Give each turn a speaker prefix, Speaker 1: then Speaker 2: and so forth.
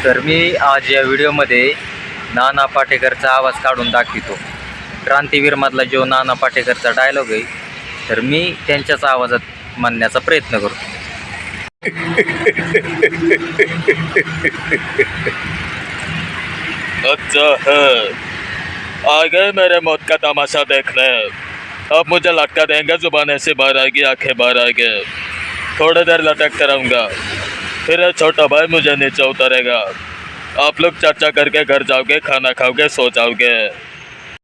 Speaker 1: तर मी आज या व्हिडिओमध्ये नाना पाटेकरचा आवाज काढून दाखवितो। क्रांतीवीर मधला जो नाना पाटेकरचा डायलॉग आहे, तर मी त्यांच्याच आवाजात म्हणण्याचा प्रयत्न करतो।
Speaker 2: अच्छा है, आ गए मेरे मौत का तमाशा देखने। अब मुझे लटका देंगे, जुबान ऐसे बाहर आएगी, आंखें बाहर आएगी। थोड़ी देर लटकता रहूँगा, फिर ये छोटा भाई मुझे नीचे उतारेगा। आप लोग चर्चा करके घर जाओगे, खाना खाओगे, सो जाओगे।